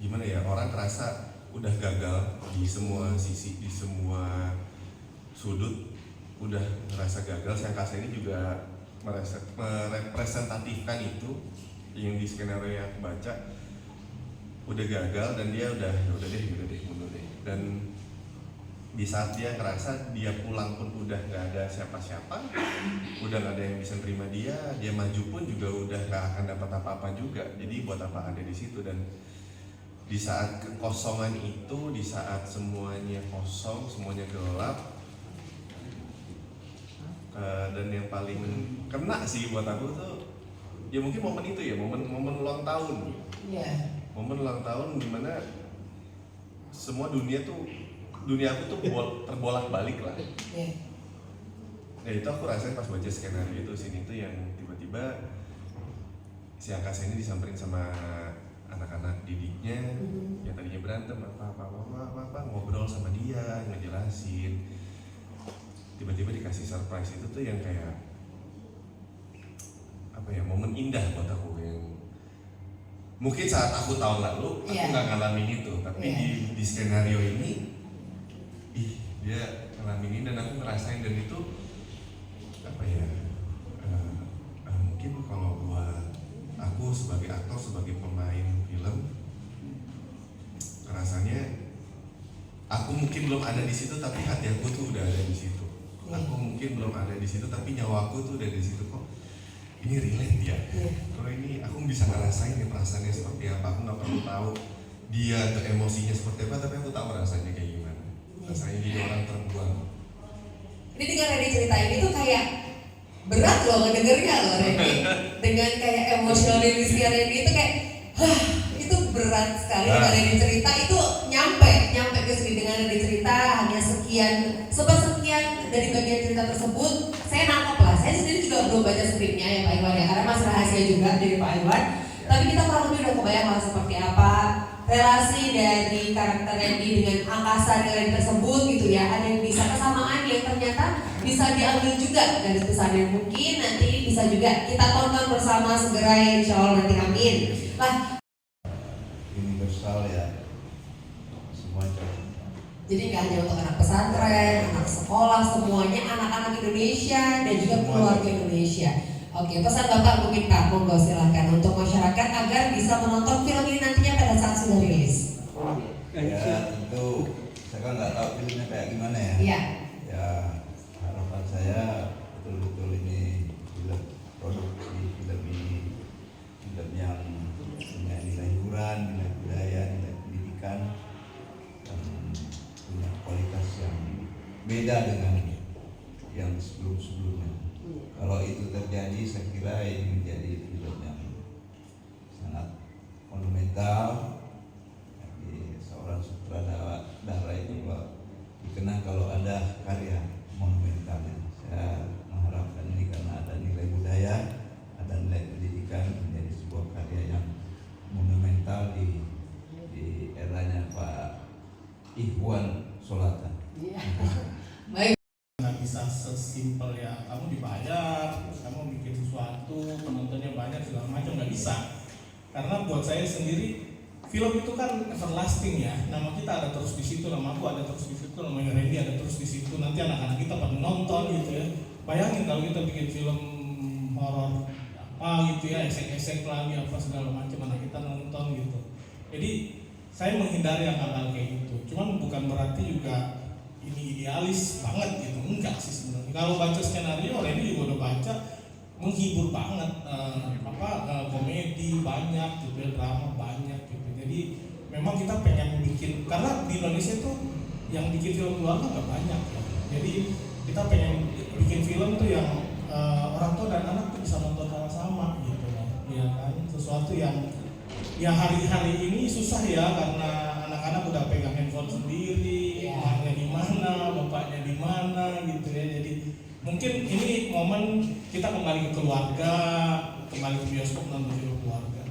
gimana ya, orang kerasa udah gagal di semua sisi, di semua sudut, udah ngerasa gagal. Si angkasa ini juga merepresentatifkan itu yang di skenario yang aku baca, udah gagal dan dia udah deh mundur deh. Dan di saat dia ngerasa dia pulang pun udah nggak ada siapa-siapa, udah nggak ada yang bisa terima dia maju pun juga udah nggak akan dapat apa-apa juga. Jadi buat apa ada di situ? Dan di saat kekosongan itu, di saat semuanya kosong, semuanya gelap, dan yang paling kena sih buat aku tuh ya mungkin momen itu ya, momen ulang tahun. Momen ulang tahun dimana semua dunia aku tuh terbolak-balik lah. Ya itu aku rasain pas baca skenario itu, sini tuh yang tiba-tiba si angkasa ini disamperin sama anak-anak didiknya yang tadinya berantem apa ngobrol sama dia, ngejelasin, tiba-tiba dikasih surprise. Itu tuh yang kayak apa ya, momen indah buat aku, yang mungkin saat aku tahun lalu aku nggak ngalamin itu, tapi di skenario ini dia ngalamin ini dan aku ngerasain. Dan itu apa ya, mungkin kalau buat aku sebagai aktor, sebagai pemain film, rasanya aku mungkin belum ada di situ tapi hati aku tuh udah ada di situ. Aku mungkin belum ada di situ tapi nyawaku tuh udah di situ. Kok ini relate ya? Kalau ini aku bisa ngerasain ya perasaannya seperti apa. Aku nggak perlu tahu dia tuh emosinya seperti apa, tapi aku tahu rasanya kayak gimana. Rasanya jadi orang terbuang. Ini dengan Randy ceritain itu kayak berat loh ngedengernya loh Randy. Dengan kayak emosionalisnya Randy itu kayak itu berat sekali. Dengan Randy cerita itu nyampe ke sini. Dengan Randy cerita hanya sekian dari bagian cerita tersebut saya nangkep lah. Saya sendiri juga belum baca skripnya ya Pak Iwan ya, karena masih rahasia juga dari Pak Iwan. Tapi kita kurang lebih udah kebayang hal seperti apa relasi dari karakter Randy dengan angkasa dengan tersebut gitu ya. Ada yang bisa kesamaan yang ternyata bisa diambil juga dari pesan yang mungkin nanti bisa juga kita tonton bersama segera ya, insya Allah nanti, amin. Lah universal ya, semuanya. Jadi nggak hanya untuk anak pesantren, anak sekolah, semuanya anak-anak Indonesia dan juga keluarga Indonesia. Oke, pesan Bapak mungkin Pak, monggo silahkan untuk masyarakat agar bisa menonton film ini nantinya pada saat sudah rilis. Ya tentu, saya kan nggak tahu filmnya kayak gimana ya. Iya. Ya harapan saya betul-betul ini film produksi film ini film yang punya nilai hiburan, nilai budaya, nilai pendidikan, dan punya kualitas yang beda dengan yang sebelum-sebelumnya. Kalau itu terjadi, saya kira ini menjadi film yang sangat monumental. Jadi seorang sutradara itu dikenang kalau ada karya monumentalnya. Saya mengharapkan ini karena ada nilai budaya, ada nilai pendidikan, menjadi sebuah karya yang monumental di eranya Pak Ihwan Solatan. Baik. Nggak bisa sesimpel ya kamu dibayar, kamu bikin sesuatu, penontonnya banyak segala macam, nggak bisa. Karena buat saya sendiri film itu kan everlasting ya. Nama kita ada terus di situ, nama aku ada terus di situ, namanya Randy ada terus di situ. Nanti anak-anak kita pada nonton gitu ya. Bayangin kalau kita bikin film horor apa gitu ya, esek-esek lagi apa segala macam, anak kita nonton gitu. Jadi saya menghindari hal-hal kayak gitu. Cuman bukan berarti juga ini idealis banget gitu, enggak sih sebenarnya. Kalau baca skenario, Randy juga udah baca, menghibur banget, komedi banyak gitu, drama banyak gitu. Jadi memang kita pengen bikin, karena di Indonesia tuh yang bikin film keluarga nggak banyak ya. Jadi kita pengen bikin film tuh yang orang tua dan anak tuh bisa nonton sama-sama gitu loh, ya kan. Sesuatu yang ya hari-hari ini susah ya, karena anak-anak udah pegang handphone sendiri. Mamanya di mana, bapaknya di mana gitu ya. Jadi mungkin ini momen kita kembali ke keluarga, kembali ke bioskop nonton film keluarga.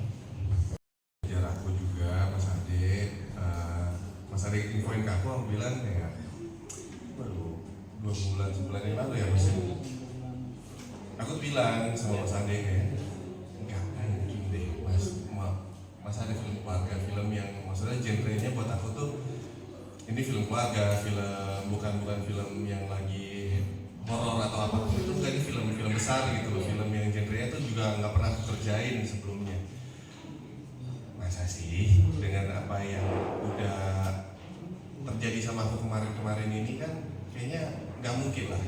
Ajar aku juga Mas Ade infoin ke aku bilang kayak baru 2 bulan sebulan yang lalu ya Mas. Aku bilang sama Mas Ade kayak enggak, gini deh Mas ada film keluarga, film yang maksudnya ini film keluarga, bukan film yang lagi horor atau apa, itu bukan, ini film besar gitu loh, film yang genrenya tuh juga nggak pernah aku kerjain sebelumnya. Masa sih dengan apa yang udah terjadi sama aku kemarin ini kan kayaknya nggak mungkin lah.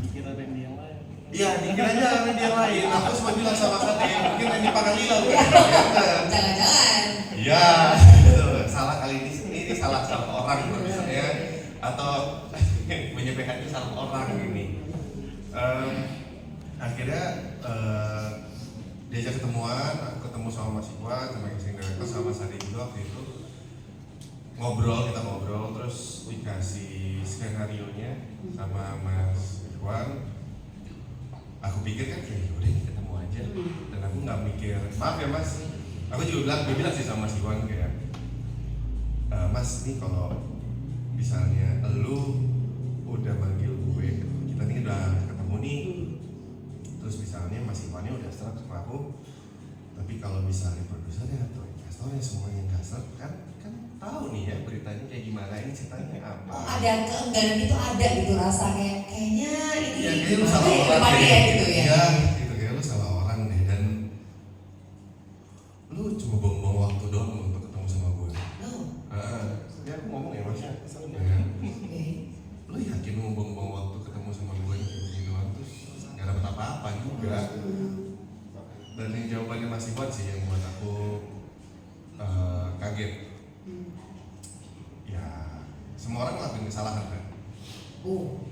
Mikir ada yang lain. Iya, dikira aja ada yang lain. Aku cuma bilang sama Kade, mungkin Randy Pangalila bukan? Jangan-jangan. Iya, gitu. Salah kali ini salah orang misalnya, atau menyampaikan salah orang ini. Akhirnya diajak ketemuan, aku ketemu sama Mas Iwan, sama casting director, sama Sari juga waktu itu. Kita ngobrol, terus dikasih skenario-nya sama Mas Iwan. Aku pikir kan kayak udah ini ketemu aja, dan aku nggak mikir, maaf ya Mas, aku juga bilang sih sama Mas Iwan kayak, Mas nih kalau misalnya lu udah manggil gue, kita nih udah ketemu nih, terus misalnya Mas Iwannya udah serak sama aku, tapi kalau misalnya produsernya atau investornya semuanya nggak serak kan tahu nih ya beritanya kayak gimana, ini ceritanya apa. Oh, ada keengganan itu, ada gitu rasa kayaknya ini. Ya kayak lu salah orang deh. Ya, gitu ya. Ya, gitu kayak lu salah orang deh, dan lu cuma buang-buang waktu doang untuk ketemu sama gue. Oh. Ya aku ngomong ya Mas ya. Oke. Lu yakin lu buang-buang waktu ketemu sama gue kayak gini doang, terus nggak dapet apa-apa juga. Dan yang jawabannya Mas Iwan sih yang buat aku kaget. Ya, semua orang ngelakuin kesalahan kan.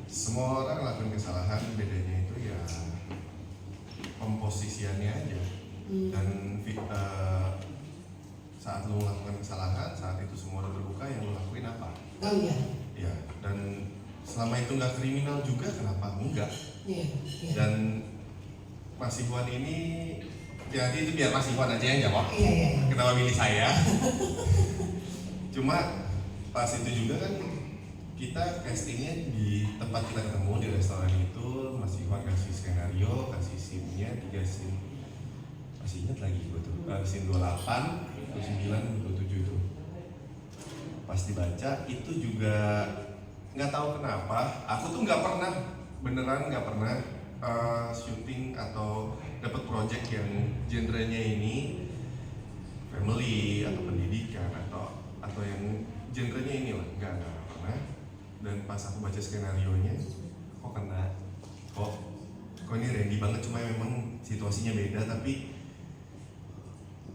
Semua orang ngelakuin kesalahan, bedanya itu ya komposisiannya aja. Dan saat lu melakukan kesalahan, saat itu semua udah berbuka, yang lu lakuin apa? Oh iya. Ya, dan selama itu nggak kriminal juga, kenapa enggak? Iya. Dan Mas Iwan ini, jadi itu biar Mas Iwan aja yang jawab. Iya. Kenapa milih saya? Cuma pas itu juga kan kita castingnya di tempat kita ketemu di restoran itu, Mas Iwan kasih skenario, kasih scene-nya 3 scene, masih ingat lagi gue tuh, scene 28, 29, 27 itu. Pas dibaca itu juga nggak tahu kenapa, aku tuh beneran nggak pernah syuting atau dapat project yang genrenya ini family atau pendidikan atau yang genrenya ini lah, nggak pernah. Dan pas aku baca skenario-nya, kok ini Randy banget, cuma memang situasinya beda, tapi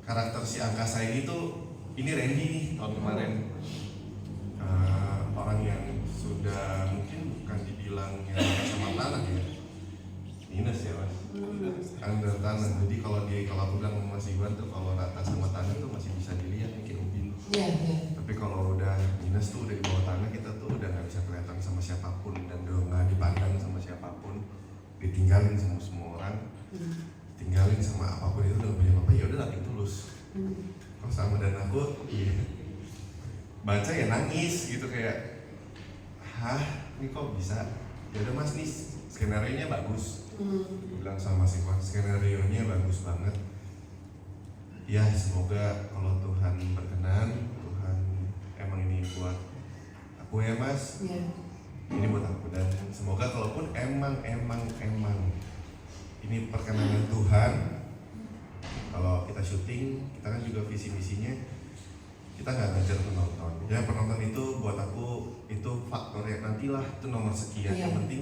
karakter si Angkasa ini tuh, ini Randy nih tahun kemarin, orang yang sudah mungkin bukan dibilang yang sama tanah ya, minus ya Mas, under tanah. Jadi kalau aku bilang sama Mas Iwan tuh, kalau rata sama tanah tuh masih bisa dilihat kayak ubin. Iya. Tapi kalau udah minus tuh, udah di bawah tanah, kita tuh udah nggak bisa kelihatan sama siapapun, dan udah nggak dipandang sama siapapun, ditinggalin sama semua orang, tinggalin sama apapun itu, udah nggak punya apa-apa, ya udah nating tulus. Kok sama, dan aku baca ya nangis gitu, kayak ini kok bisa? Ya udah Mas, nih skenario-nya bagus. Aku bilang sama Mas Iwan, skenario-nya bagus banget. Ya semoga kalau Tuhan berkenan, Tuhan emang ini buat aku ya Mas. Ini buat aku, dan semoga kalaupun emang ini perkenanan Tuhan, kalau kita syuting, kita kan juga visi misinya kita nggak ngajar penonton. Ya penonton itu buat aku itu faktor ya, nantilah itu nomor sekian. Yang penting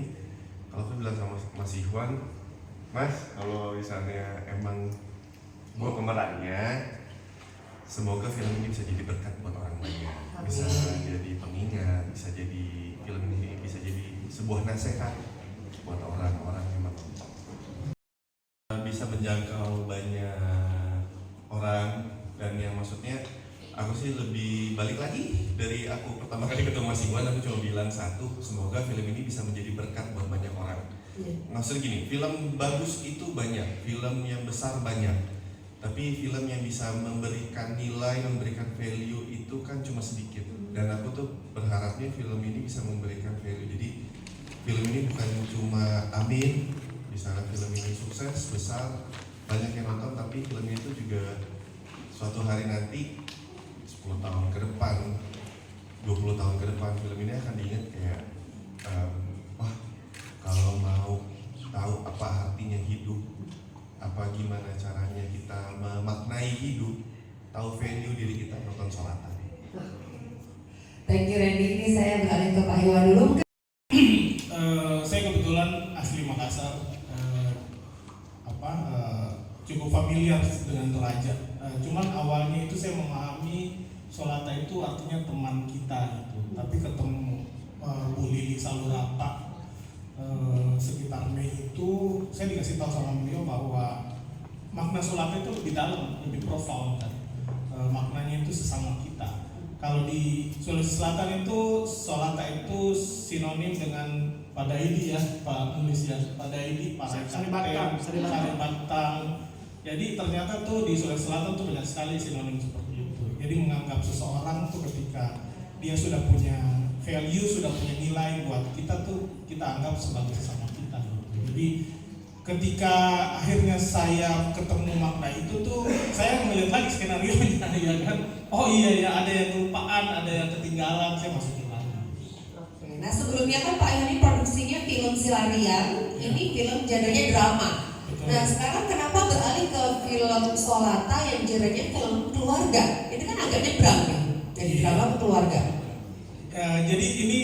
kalau aku bilang sama Mas Iwan, Mas kalau misalnya emang gue pemerannya, semoga film ini bisa jadi berkat buat orang banyak, bisa jadi pengingat, bisa jadi film ini bisa jadi sebuah nasihat buat orang-orang yang menonton, bisa menjangkau banyak orang. Dan yang maksudnya aku sih lebih balik lagi dari aku pertama kali ketemu Mas Iwan, aku cuma bilang satu, semoga film ini bisa menjadi berkat buat banyak orang. Maksudnya gini, film bagus itu banyak, film yang besar banyak, tapi film yang bisa memberikan nilai, memberikan value itu kan cuma sedikit. Dan aku tuh berharapnya film ini bisa memberikan value. Jadi film ini bukan cuma amin, misalnya film ini sukses, besar, banyak yang nonton, tapi film itu juga suatu hari nanti 10 tahun ke depan 20 tahun ke depan film ini akan diingat kayak wah, kalau mau tahu apa artinya hidup, apa gimana caranya kita memaknai hidup, tahu value diri kita, nonton Sholatan. Thank you Randy. Ini saya beralih ke Pak Iwan dulu. Saya kebetulan asli Makassar, cukup familiar dengan Toraja. Cuman awalnya itu saya memahami Sholata itu artinya teman kita gitu. Tapi ketemu Bu Lili Salurapa sekitar Mei itu, saya dikasih tahu sama beliau bahwa makna Sholata itu lebih dalam, lebih profound kan. Maknanya itu sesama kita. Kalau di Sulawesi Selatan itu Sholata itu sinonim dengan Padaidi ya, Pak Nulis ya, Padaidi, Sari Batang. Jadi ternyata tuh di Sulawesi Selatan tuh banyak sekali sinonim seperti itu. Jadi menganggap seseorang tuh ketika dia sudah punya value, sudah punya nilai buat kita tuh kita anggap sebagai sesama kita. Jadi ketika akhirnya saya ketemu makna itu tuh saya melihat lagi skenario-nya ya kan. Oh iya ya, ada yang kelupaan, ada yang ketinggalan, saya masukin lagi. Oke. Nah sebelumnya kan Pak Iwan ini produksinya film Silarian, ini film genrenya drama. Betul. Nah sekarang kenapa beralih ke film Sholata yang genrenya film keluarga? Itu kan agak nyebrang nih, dari drama ke keluarga. Jadi ini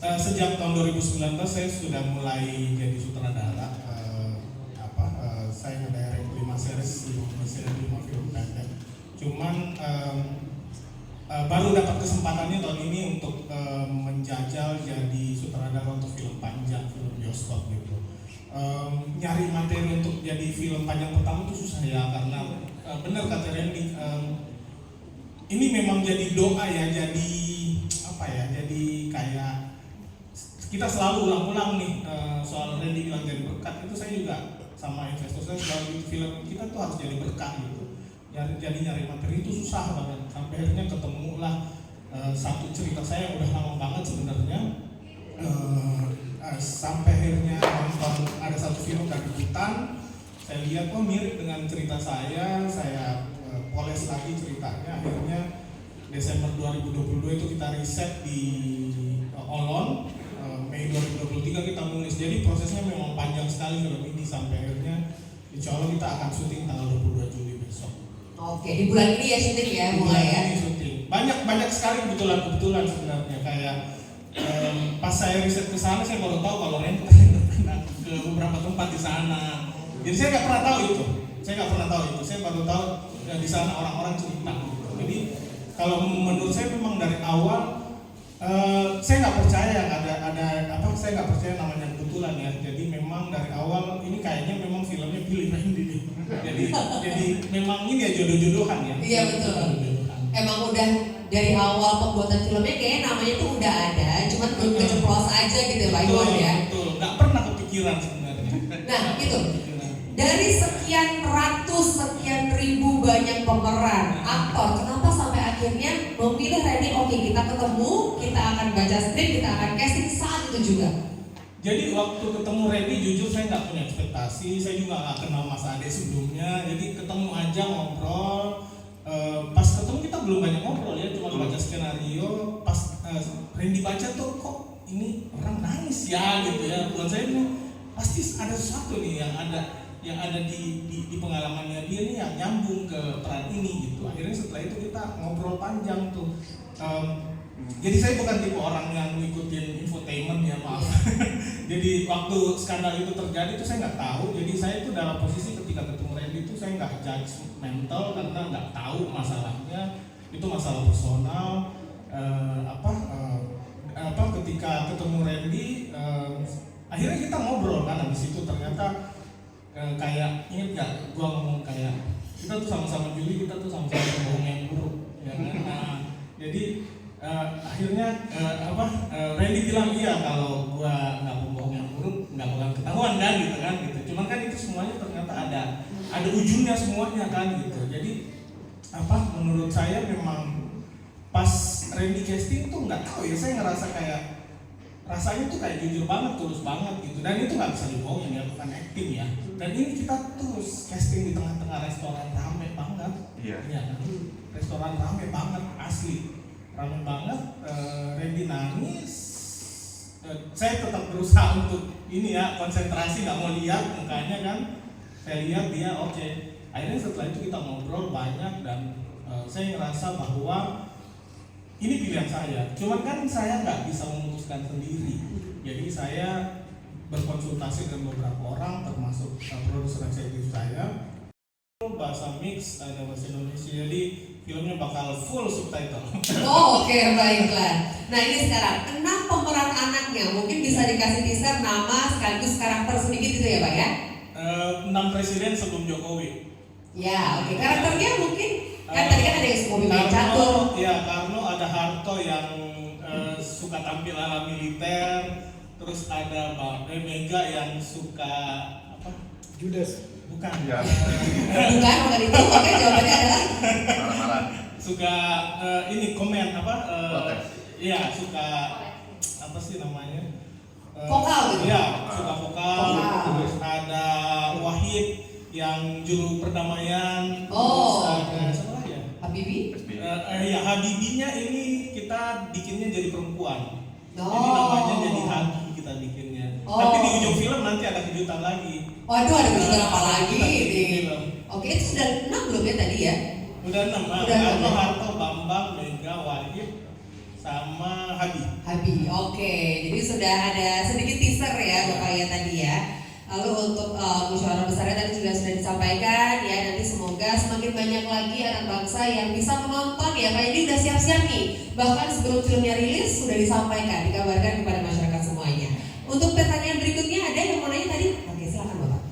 sejak tahun 2019 saya sudah mulai jadi sutradara. Saya ngedirect 5 series, 5 film pendek. Cuman baru dapat kesempatannya tahun ini untuk menjajal jadi sutradara untuk film panjang, film bioskop gitu. Nyari materi untuk jadi film panjang pertama itu susah ya, karena benar kata Randy, ini memang jadi doa ya, jadi apa ya, jadi kayak kita selalu ulang-ulang nih soal Randy bilang jadi berkat, itu saya juga sama investor saya selalu film kita tuh harus jadi berkah gitu. Jadi nyari materi itu susah banget. Sampai akhirnya ketemulah satu cerita saya yang udah lama banget sebenarnya. Sampai akhirnya nonton ada satu film dari hutan. Saya lihat mirip dengan cerita saya poles lagi ceritanya. Akhirnya Desember 2022 itu kita riset di Olon. Mei 2023 kita nulis. Jadi prosesnya memang panjang sekali film ini sampai akhirnya insya Allah kita akan syuting tanggal 22 Juli besok. Oke, di bulan ini ya syuting ya mulai ya. Ini syuting. Banyak sekali kebetulan sebenarnya kayak pas saya riset ke sana saya baru tahu kalau Ren pernah ke beberapa tempat di sana. Jadi saya nggak pernah tahu itu. Saya baru tahu di sana orang-orang cerita. Jadi kalau menurut saya memang dari awal saya nggak percaya saya nggak percaya namanya kebetulan ya. Jadi memang dari awal ini kayaknya memang filmnya pilih Randy nih. Jadi memang ini ya jodoh-jodohan ya. Iya betul. Emang udah dari awal pembuatan filmnya kayaknya namanya tuh udah ada, cuman belum keceplos aja gitu Pak Iwan ya. Betul. Nggak pernah kepikiran sebenarnya. Nah itu dari sekian ratus, sekian ribu banyak pemeran aktor, kenapa sampai akhirnya memilih Randy? Oke, kita ketemu, kita akan baca skrip, kita akan casting saat itu juga. Jadi waktu ketemu Randy jujur saya nggak punya ekspektasi, saya juga nggak kenal Mas Ade sebelumnya. Jadi ketemu aja ngobrol, pas ketemu kita belum banyak ngobrol ya, cuma baca skenario. Pas Randy baca tuh kok ini orang nangis ya gitu ya. Buat saya ini pasti ada sesuatu nih yang ada di pengalamannya dia nih yang nyambung ke peran ini gitu. Akhirnya setelah itu kita ngobrol panjang tuh. Jadi saya bukan tipe orang yang ngikutin infotainment ya, maaf. Jadi waktu skandal itu terjadi itu saya nggak tahu. Jadi saya itu dalam posisi ketika ketemu Randy itu saya nggak judgmental karena nggak tahu masalahnya. Itu masalah personal. Ketika ketemu Randy, akhirnya kita ngobrol kan. Habis itu ternyata kayak inget nggak? Gua ngomong kayak kita tuh sama-sama Juli, kita tuh sama-sama pembohong yang buruk. Ya kan? Nah, jadi akhirnya Randy bilang iya kalau gua nggak pembohong yang buruk nggak bakal ketahuan kan gitu. Cuman kan itu semuanya ternyata ada ujungnya semuanya kan gitu. Jadi menurut saya memang pas Randy casting tuh nggak tahu ya, saya ngerasa kayak rasanya tuh kayak jujur banget, tulus banget gitu. Dan itu nggak bisa dibohongin ya, bukan acting ya. Dan ini kita tuh casting di tengah-tengah restoran rame banget. Iya kan? Restoran rame banget asli. rame banget. Randy nangis. Saya tetap berusaha untuk ini ya, konsentrasi, nggak mau lihat mukanya kan. Saya lihat dia oke. Akhirnya setelah itu kita ngobrol banyak dan saya ngerasa bahwa ini pilihan saya. Cuman kan saya nggak bisa memutuskan sendiri. Jadi saya berkonsultasi dengan beberapa orang, termasuk produser eksekutif saya. Bahasa mix, ada bahasa Indonesia, jadi filmnya bakal full subtitle. Oh oke, baiklah. Nah ini sekarang 6 pemeran anaknya, mungkin bisa dikasih teaser nama sekaligus karakter sedikit gitu ya Pak ya? 6 presiden sebelum Jokowi. Ya oke, karakternya mungkin kan tadi kan ada yang suka main catur. Ya, Karno, ada Harto yang suka tampil ala militer, terus ada Mega yang suka apa? Judas. Bukan. Ya. Bukan itu, oke jawabannya adalah Marah-marah. Suka ini komen apa? Protes. Iya, suka apa sih namanya? Vokal gitu? Iya, suka vokal. Vokal. Terus ada Wahid yang juru perdamaian. Oh. Terus ada siapa lagi ya? Habibie? Ya Habibinya ini kita bikinnya jadi perempuan. Oh. Jadi namanya jadi Habi kita bikinnya. Oh. Tapi di ujung film nanti ada kejutan lagi. Waduh ada kejutan apa lagi nih? Film. Oke itu sudah 6 belum ya tadi ya? Udah 6. Udah Karno, 6. Harto, Bambang, Mega, Wahid, sama Habi. Habibie, oke. Jadi sudah ada sedikit teaser ya Bapak ya tadi ya. Lalu untuk musyawarah besarnya tadi juga sudah disampaikan ya. Nanti semoga semakin banyak lagi anak bangsa yang bisa menonton ya. Pak ini udah siap-siap nih. Bahkan sebelum filmnya rilis sudah disampaikan, dikabarkan kepada masyarakat semuanya. Untuk pertanyaan berikutnya ada yang mau nanya tadi? Oke silakan Bapak.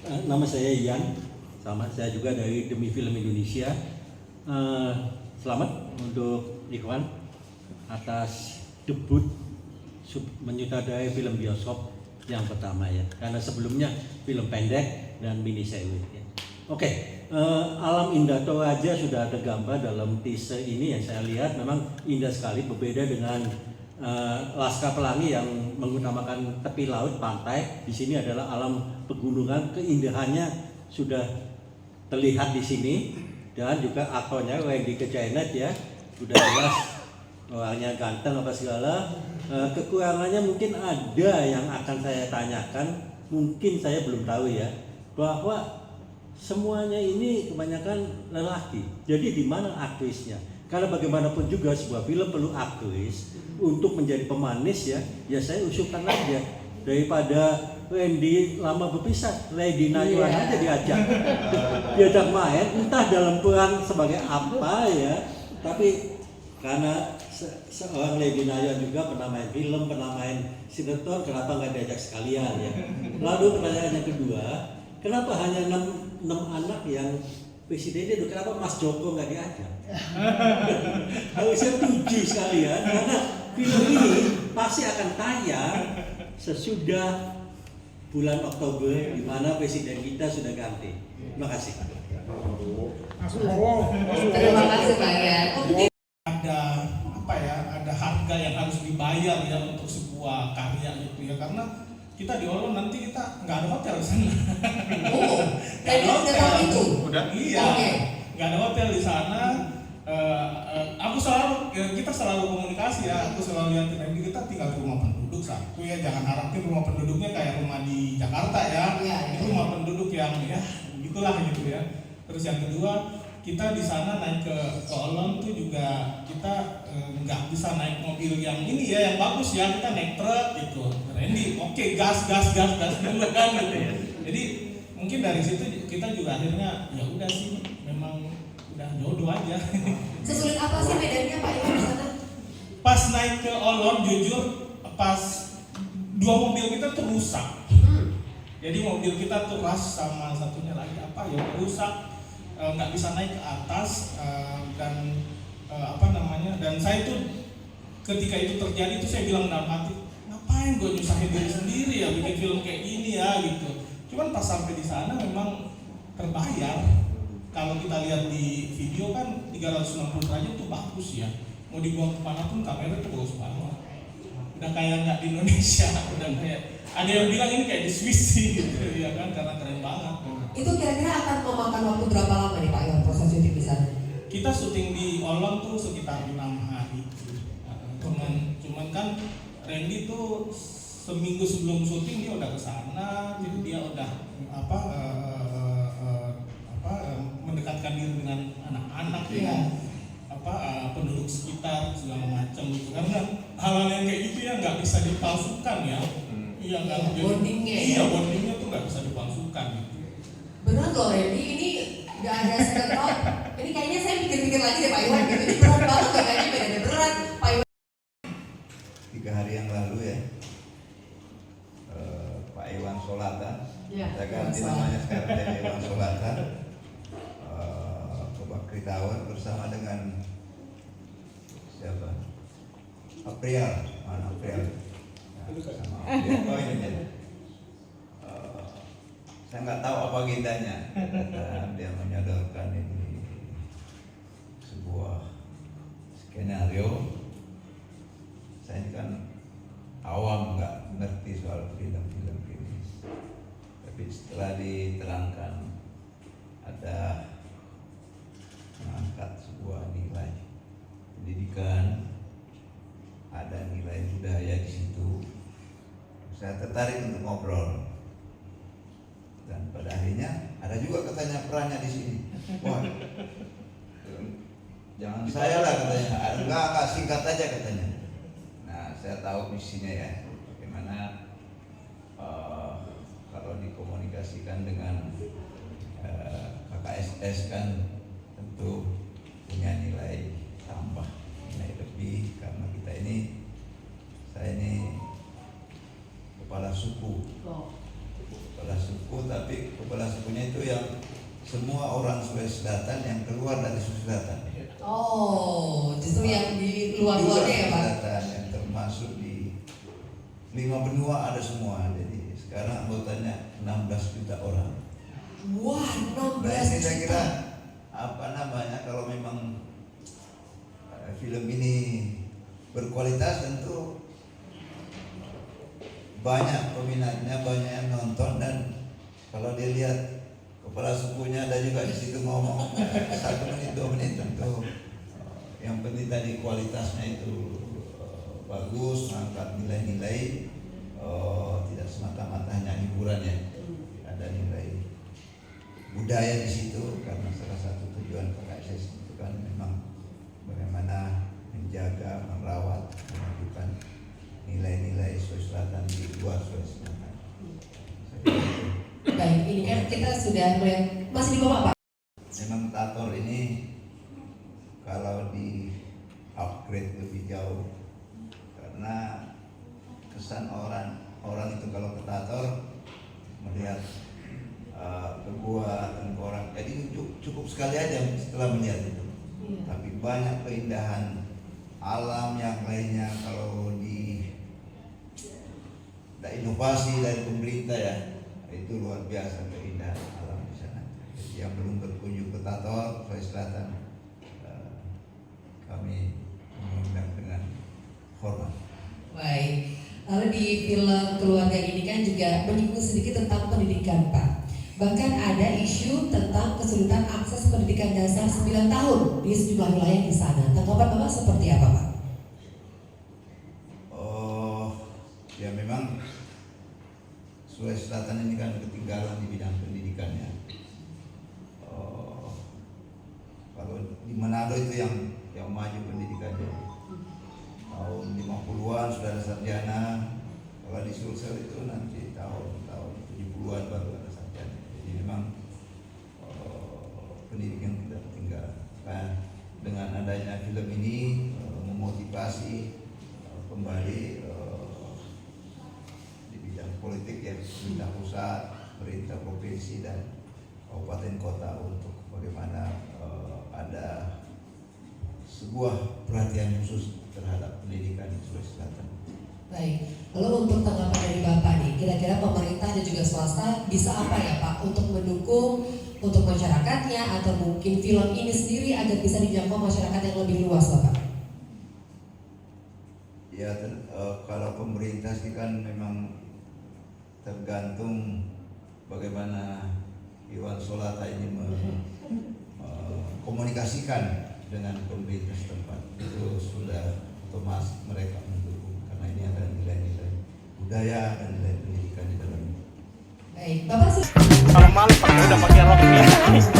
Nama saya Ian, sama saya juga dari Demi Film Indonesia. Selamat untuk Ikhwan atas debut menyutradarai film bioskop yang pertama ya. Karena sebelumnya film pendek dan mini series ya. Oke, alam indah Toraja sudah tergambar dalam teaser ini yang saya lihat memang indah sekali, berbeda dengan Laskar Pelangi yang mengutamakan tepi laut, pantai. Di sini adalah alam pegunungan, keindahannya sudah terlihat di sini dan juga aktornya Randy Kecainet ya, sudah jelas orangnya ganteng apa segala. Kekurangannya mungkin ada yang akan saya tanyakan, mungkin saya belum tahu ya, bahwa semuanya ini kebanyakan lelaki. Jadi di mana aktrisnya? Karena bagaimanapun juga sebuah film perlu aktris untuk menjadi pemanis ya. Ya saya usulkan aja daripada Randy lama berpisah, Lady Najwa aja diajak main, entah dalam peran sebagai apa ya. Tapi karena seorang Lady Najwa juga pernah main film, pernah main sinetron, kenapa nggak diajak sekalian ya? Lalu pertanyaan yang kedua, kenapa hanya 6 anak yang presidennya itu, kenapa Mas Joko nggak diajak? Harusnya 7 sekalian, karena film ini pasti akan tayang sesudah bulan Oktober, di mana presiden kita sudah ganti. Terima kasih. Terima kasih Pak ya. Mungkin Ada apa ya? Ada harga yang harus dibayar ya untuk sebuah karya itu ya, karena kita di Holland nanti kita nggak ada hotel di sana. oh, tadi udah tahu itu. Udah? Iya. Oke. Nggak ada hotel di sana. Kita selalu komunikasi ya. Aku selalu lihatin Randy, kita tinggal di rumah penduduk satu ya. Jangan harapin rumah penduduknya kayak rumah di Jakarta ya. Iya, Itu iya. rumah penduduk yang ya begitulah gitu ya. Terus yang kedua, kita di sana naik ke Holland tuh juga kita nggak bisa naik mobil yang ini ya, yang bagus ya, kita naik truk gitu. Randy, oke, gas dulu kan gitu ya. Jadi mungkin dari situ kita juga akhirnya ya udah sih, memang udah jodoh aja. Sesulit apa sih medannya Pak Iwan di sana? Pas naik ke Holland jujur, pas 2 mobil kita tuh rusak. Jadi mobil kita tuh ras sama satunya lagi apa ya rusak. Nggak bisa naik ke atas dan dan saya tuh ketika itu terjadi tuh saya bilang dalam hati, ngapain gue nyusahin diri sendiri ya bikin film kayak gini ya gitu. Cuman pas sampai di sana memang terbayar. Kalau kita lihat di video kan 360 derajat tuh bagus ya, mau dibuang kemana pun kamera tuh bagus banget. Udah kayak nggak di Indonesia, udah kayak ada yang bilang ini kayak di Swiss gitu ya kan, karena keren banget. Itu kira-kira akan memakan waktu berapa lama nih Pak Iwan proses syuting di sana? kita syuting di Olon tuh sekitar 6 hari. Cuman kan Randy tuh seminggu sebelum syuting dia udah kesana, jadi dia udah mendekatkan diri dengan anak-anak ya, penduduk sekitar segala macam gitu. Karena hal-hal yang kayak gitu ya nggak bisa dipalsukan ya. Iya nggak. Bondingnya ya. Iya, bondingnya tuh nggak bisa dipalsukan gitu. Berat loh Randy, ini nggak ada stop. Ini kayaknya saya pikir-pikir lagi deh Pak Iwan gitu. Ini berat banget loh, kayaknya beda berat Pak Iwan. 3 hari yang lalu ya, Pak Iwan Solata, Ya, saya ganti namanya sekarang jadi Iwan Solata, ke Bakri Tower bersama dengan siapa? April, mana April? Sama April, oh ini dia. Saya nggak tahu apa agendanya. Dia menyodorkan ini sebuah skenario. Saya ini kan awam, nggak ngerti soal film-film ini. Tapi setelah diterangkan ada mengangkat sebuah nilai pendidikan, ada nilai budaya di situ. Saya tertarik untuk ngobrol. Dan pada akhirnya ada juga katanya perannya di sini. Wah, jangan saya lah katanya. Enggak singkat aja katanya. Nah, saya tahu misinya ya. Bagaimana kalau dikomunikasikan dengan KKSS kan tentu punya nilai tambah, nilai lebih karena kita ini, saya ini kepala suku. Kepala suku, tapi kepala sukunya itu yang semua orang Sulawesi Selatan yang keluar dari Sulawesi Selatan. Oh, justru yang di luar-luarnya ya Pak? Selatan yang termasuk di 5 benua ada semua. Jadi sekarang anggotanya 16 juta orang. Wah, 16 Nah ini saya kira juta. kalau memang film ini berkualitas tentu banyak peminatnya, banyak yang nonton, dan kalau dia lihat kepala sukunya ada juga di situ ngomong 1 menit 2 menit tentu yang penting tadi kualitasnya itu bagus, mengangkat nilai-nilai, tidak semata-mata hanya hiburan ya, ada nilai budaya di situ karena salah satu tujuan KKSS itu kan memang bagaimana menjaga, merawat, menunjukkan nilai-nilai Sulawesi Selatan di luar Sulawesi Selatan. Baik, ini kan kita sudah mulai, masih di bawah Pak? Memang Tator ini kalau di upgrade lebih jauh karena kesan orang itu kalau ke Tator melihat gua tengkorak, jadi cukup sekali aja setelah melihat itu. Tapi banyak keindahan alam yang lainnya kalau ada inovasi dari pemerintah ya, itu luar biasa keindahan alam di sana. Jadi yang belum berkunjung ke Tator, Sulawesi Selatan, kami mengundang dengan hormat. Baik, lalu di film Keluarga ini kan juga menyinggung sedikit tentang pendidikan Pak. Bahkan ada isu tentang kesulitan akses pendidikan dasar 9 tahun di sejumlah wilayah di sana. Tanggapan Bapak seperti apa Pak? Ya memang Sulawesi Selatan ini kan ketinggalan di bidang pendidikannya. Kalau di Manado itu yang maju pendidikannya. Tahun 50-an sudah ada sarjana. Kalau di Sulsel itu nanti tahun 70-an baru ada sarjana. Jadi memang pendidikan tidak tertinggal. Nah, dengan adanya film ini memotivasi kembali politik ya, pemerintah pusat, pemerintah provinsi dan kabupaten kota untuk bagaimana ada sebuah perhatian khusus terhadap pendidikan di Sulawesi Selatan. Baik, lalu untuk tanggapan dari Bapak nih, kira-kira pemerintah dan juga swasta bisa apa ya Pak untuk mendukung untuk masyarakatnya atau mungkin film ini sendiri agar bisa dijangkau masyarakat yang lebih luas Bapak? Ya, kalau pemerintah sih kan memang tergantung bagaimana Iwan Solata ini komunikasi komunikasikan dengan pemerintah setempat. Itu sudah otomatis mereka mendukung karena ini ada nilai-nilai budaya dan nilai pendidikan di dalamnya. Baik, Bapak Kalau malu pakai udah pakai rok nih.